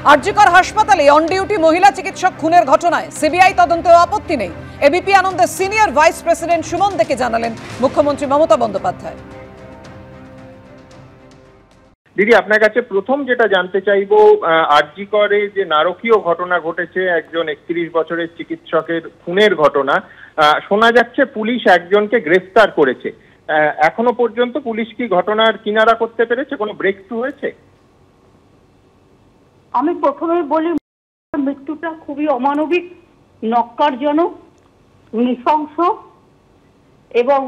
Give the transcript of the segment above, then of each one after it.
আরজিকর হাসপাতালে on duty মহিলা চিকিৎসক খুনের ঘটনায় সিবিআই তদন্তেও আপত্তি নেই। এবিপি আনন্দের সিনিয়র ভাইস প্রেসিডেন্ট সুমন দেকে জানালেন মুখ্যমন্ত্রী মমতা বন্দ্যোপাধ্যায়। দিদি, আপনার কাছে প্রথম যেটা জানতে চাইবো, আরজিকরে যে নারকীয় ঘটনা ঘটেছে, একজন 31 বছরের চিকিৎসকের খুনের ঘটনা, শোনা যাচ্ছে পুলিশ একজনকে গ্রেফতার করেছে। এখনো পর্যন্ত পুলিশ কি ঘটনার কিনারা করতে পেরেছে? কোনো ব্রেক থ্রু হয়েছে? আমি প্রথমেই বলি, মৃত্যুটা খুবই অমানবিক, নক্কারজনক, নৃশংস এবং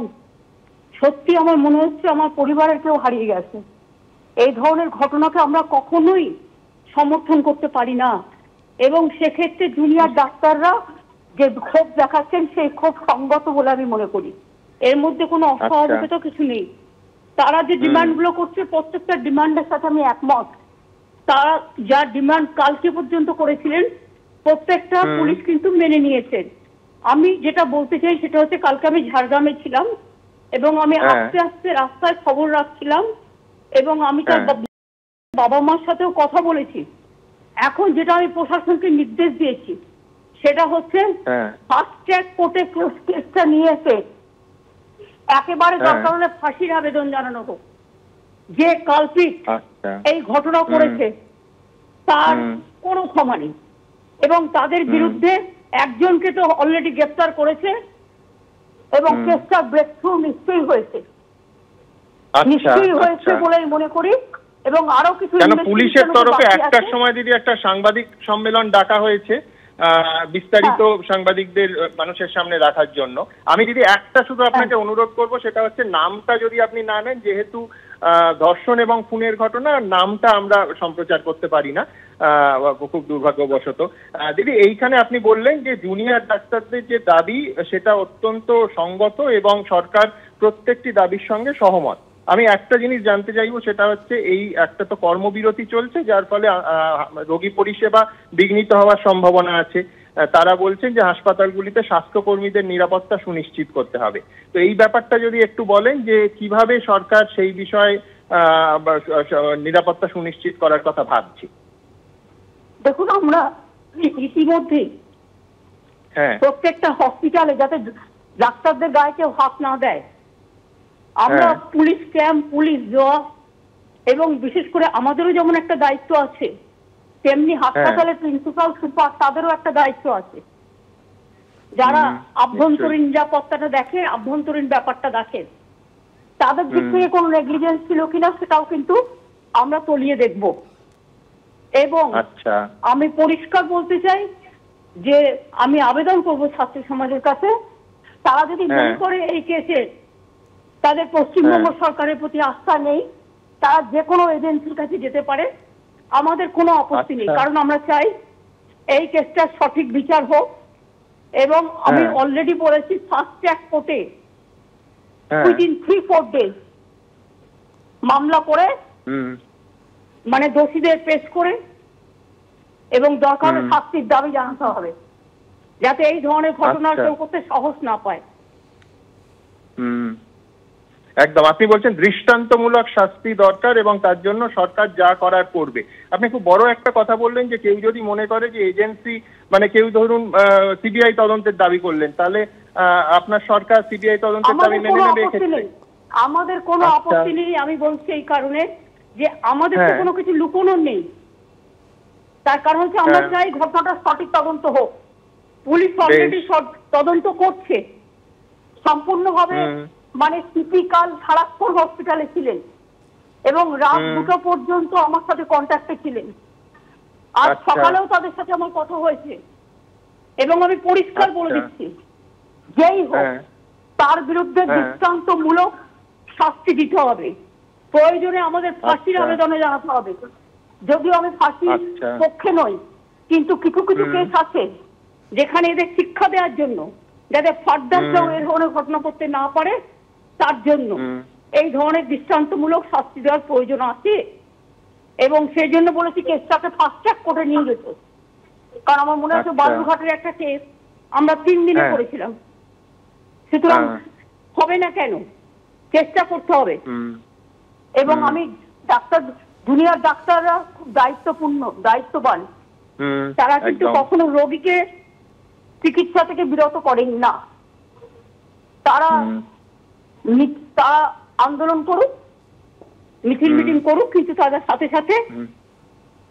সত্যি আমার মনে হচ্ছে আমার পরিবারের কেউ হারিয়ে গেছে। এই ধরনের ঘটনাকে আমরা কখনোই সমর্থন করতে পারি না এবং সেক্ষেত্রে জুনিয়র ডাক্তাররা যে ক্ষোভ দেখাচ্ছেন সেই ক্ষোভ সঙ্গত বলে আমি মনে করি। এর মধ্যে কোনো অস্বাভাবিকতা কিছু নেই। তারা যে ডিমান্ডগুলো করছে প্রত্যেকটা ডিমান্ডের সাথে আমি একমত। তারা যা ডিমান্ড কালকে পর্যন্ত করেছিলেন প্রত্যেকটা পুলিশ কিন্তু মেনে নিয়েছেন। আমি যেটা বলতে চাই সেটা হচ্ছে, কালকে আমি ঝাড়গ্রামে ছিলাম এবং আমি আস্তে আস্তে রাস্তায় খবর রাখছিলাম এবং আমি তার বাবা মার সাথেও কথা বলেছি। এখন যেটা আমি প্রশাসনকে নির্দেশ দিয়েছি সেটা হচ্ছে ফাস্ট ট্র্যাক কোর্টে কেসটা নিয়ে এসে একেবারে দরকার হলে ফাঁসির আবেদন জানানো হোক। যে কালপিট এই ঘটনা করেছে তার কোনো ক্ষমা নেই এবং তাদের বিরুদ্ধে একজনকে তো অলরেডি গ্রেফতার করেছে এবং কেসটা ব্রেক থ্রু নিশ্চয়ই হয়েছে, নিশ্চয়ই হয়েছে বলেই মনে করি। এবং আরো কিছু পুলিশের তরফে একটার সময় দিদি একটা সাংবাদিক সম্মেলন ডাকা হয়েছে বিস্তারিত সাংবাদিকদের মানুষের সামনে রাখার জন্য। আমি দিদি একটা শুধু আপনাকে অনুরোধ করব, সেটা হচ্ছে নামটা যদি আপনি না নেন, যেহেতু ধর্ষণ এবং খুনের ঘটনা, নামটা আমরা সম্প্রচার করতে পারি না খুব দুর্ভাগ্যবশত। দিদি, এইখানে আপনি বললেন যে জুনিয়র ডাক্তারদের যে দাবি সেটা অত্যন্ত সঙ্গত এবং সরকার প্রত্যেকটি দাবির সঙ্গে সহমত। আমি একটা জিনিস জানতে চাইবো, সেটা হচ্ছে এই একটা তো কর্মবিরতি চলছে, যার ফলে রোগী পরিষেবা বিঘ্নিত হওয়ার সম্ভাবনা আছে। তারা বলছেন যে হাসপাতালগুলিতে স্বাস্থ্যকর্মীদের নিরাপত্তা সুনিশ্চিত করতে হবে। তো এই ব্যাপারটা যদি একটু বলেন যে কিভাবে সরকার সেই বিষয়ে নিরাপত্তা সুনিশ্চিত করার কথা ভাবছি। দেখুন, আমরা ইতিমধ্যে প্রত্যেকটা হসপিটালে যাতে ডাক্তারদের গায়ে কেউ হাত না দেয়, আমরা পুলিশ ক্যাম্প, পুলিশ জব এবং বিশেষ করে আমাদেরও যেমন একটা দায়িত্ব আছে, তেমনি হাসপাতালের প্রিন্সিপাল সুপার তাদেরও একটা দায়িত্ব আছে। যারা আভ্যন্তরীণ নিরাপত্তাটা দেখে, আভ্যন্তরীণ ব্যাপারটা দেখে, তাদের দিক থেকে কোনো নেগলিজেন্স ছিল কিনা সেটাও কিন্তু আমরা তলিয়ে দেখব। এবং আমি পরিষ্কার বলতে চাই যে আমি আবেদন করব ছাত্র সমাজের কাছে, তারা যদি মনে করে এই কেসে তাদের পশ্চিমবঙ্গ সরকারের প্রতি আস্থা নেই, তারা যে কোনো এজেন্সির কাছে যেতে পারে, আমাদের কোনো আপত্তি নেই। কারণ আমরা চাই এই কেসটার সঠিক বিচার হোক এবং আমি অলরেডি বলেছি ফাস্ট ট্র্যাক কোর্টে উইদিন 3-4 ডেজ মামলা করে মানে দোষীদের পেশ করে এবং দরকার শাস্তির দাবি জানাতে হবে, যাতে এই ধরনের ঘটনা কেউ করতে সাহস না পায়। একদম, আপনি বলছেন দৃষ্টান্তমূলক শাস্তি দরকার এবং তার জন্য সরকার যা করার করবে। আপনি খুব বড় একটা কথা বললেন যে কেউ যদি মনে করে যে এজেন্সি, মানে কেউ ধরুন সিবিআই তদন্তের দাবি করলেন, তাহলে আপনার সরকার সিবিআই তদন্তের দাবি মেনে নেবে? আমাদের কোনো আপত্তি নেই। আমি বলছি এই কারণে যে আমাদের তো কোনো কিছু লুকোনোর নেই। তার কারণ হচ্ছে আমরা চাই ঘটনাটা সঠিক তদন্ত হোক। পুলিশ অলরেডি তদন্ত করছে সম্পূর্ণভাবে। মানে সিপিকাল সারাক্ষণ হসপিটালে ছিলেন এবং রাত 2টা পর্যন্ত আমার সাথে কন্ট্যাক্টে ছিলেন। আজ সকালেও তাদের সাথে আমার কথা হয়েছে এবং আমি পরিষ্কার বলে দিচ্ছি, যেই হোক তার বিরুদ্ধে দৃষ্টান্তমূলক শাস্তি দিতে হবে। প্রয়োজনে আমাদের ফাঁসির আবেদনে জানাতে হবে। যদিও আমি ফাঁসির পক্ষে নই, কিন্তু কিছু কিছু কেস আছে যেখানে এদের শিক্ষা দেওয়ার জন্য, যাতে ফার্দার কেউ এই ধরনের ঘটনা করতে না পারে, তার জন্য এই ধরনের দৃষ্টান্তমূলক শাস্তি দেওয়ার প্রয়োজন আছে। এবং সেই জন্য বলেছি কেসটাকে ফাস্ট ট্র্যাক কোর্টে নিয়ে যেত। কারণ আমার মনে হচ্ছে বালুরঘাটের একটা কেস আমরা 3 দিনে করেছিলাম। সুতরাং হবে না কেন, চেষ্টা করতে হবে। এবং আমি ডাক্তার জুনিয়র ডাক্তাররা খুব দায়িত্ববান। তারা কিন্তু কখনো রোগীকে চিকিৎসা থেকে বিরত করেন না। তারা আন্দোলন করুক, মিটিং করুক, কিন্তু তাদের সাথে সাথে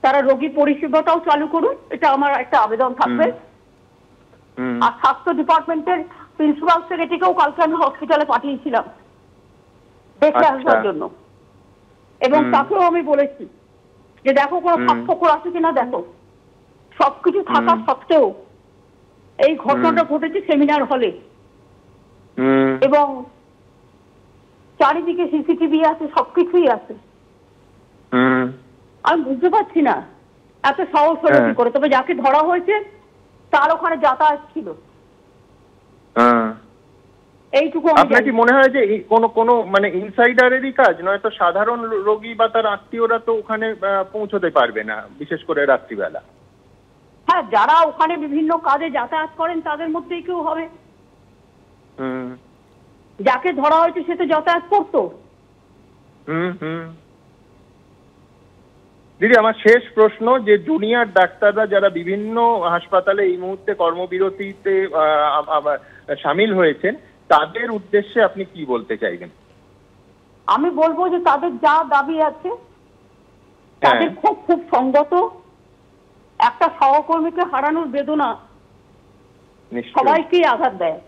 তারা রোগী পরিষেবাটাও চালু করুন, এটা আমার একটা আবেদন থাকবে। আর স্বাস্থ্য ডিপার্টমেন্টের প্রিন্সিপাল সেক্রেটারিকেও কালকে আমি হসপিটালে পাঠিয়েছিলাম দেখে আসার জন্য, এবং তাকেও আমি বলেছি যে দেখো কোনো ফাঁকফোকর আছে কিনা দেখো। সবকিছু থাকা সত্ত্বেও এই ঘটনাটা ঘটেছে সেমিনার হলে, এবং চারিদিকে সিসিটিভি আছে, সবকিছুই আছে। আমি বুঝতে পারছি না এত সাহস হলো কি করে। তবে যাকে ধরা হয়েছে তার ওখানে যাতায়াত ছিল, এইটুকু। আপনার কি মনে হয় যে কোনো মানে ইনসাইডারেরই কাজ, নয়তো সাধারণ রোগী বা তার আত্মীয়রা তো ওখানে পৌঁছতে পারবে না, বিশেষ করে রাত্রিবেলা? হ্যাঁ, যারা ওখানে বিভিন্ন কাজে যাতায়াত করেন তাদের মধ্যেই কেউ হবে। যাকে ধরা হয়েছে সে তো যাতায়াত করতো। দিদি, আমার শেষ প্রশ্ন, যে জুনিয়র ডাক্তাররা যারা বিভিন্ন হাসপাতালে এই মুহূর্তে কর্মবিরতিতে সামিল হয়েছেন, তাদের উদ্দেশ্যে আপনি কি বলতে চাইবেন? আমি বলবো যে তাদের যা দাবি আছে তাদের খুব সঙ্গত। একটা সহকর্মীকে হারানোর বেদনা সবাইকেই আঘাত দেয়,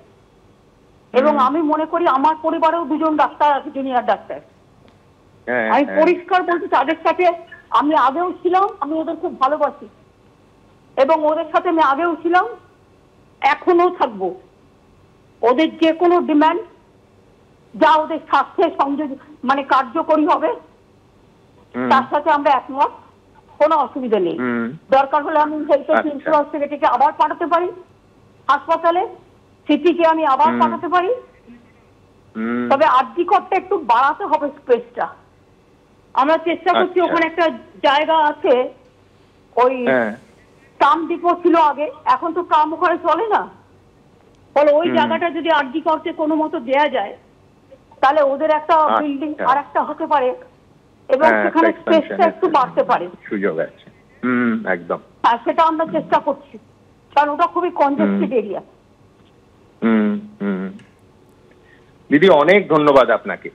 এবং আমি মনে করি আমার পরিবারেও দুজন ডাক্তার আছে, জুনিয়র ডাক্তার। আমি পরিষ্কার বলছি, তাদের সাথে আমি আগেও ছিলাম, আমি ওদের খুব ভালোবাসি, এবং ওদের সাথে আমি আগেও ছিলাম, এখনো থাকবো। ওদের যে কোনো ডিমান্ড যা ওদের স্বাস্থ্যের সংযোগ মানে কার্যকরী হবে তার সাথে আমরা একমত, কোনো অসুবিধা নেই। দরকার হলে আমি হেলথের প্রিন্সিপাল সেক্রেটারিকে আবার পাঠাতে পারি হাসপাতালে, সিটিকে আমি আবার পাঠাতে পারি। তবে আরজিকরটা একটু বাড়াতে হবে স্পেসটা। আমরা চেষ্টা করছি, ওখানে একটা জায়গা আছে, ওই ট্রাম ডিপো ছিল আগে, এখন তো ট্রাম ওখানে চলে না। ফলে ওই জায়গাটা যদি আরজিকরকে কোনো মতো দেয়া যায় তাহলে ওদের একটা বিল্ডিং আর একটা হতে পারে, এবং সেখানে স্পেসটা একটু বাড়তে পারে, সুযোগ আছে। একদম, হ্যাঁ, সেটা আমরা চেষ্টা করছি, কারণ ওটা খুবই কনজেস্টেড এরিয়া। দিদি, অনেক ধন্যবাদ আপনাকে।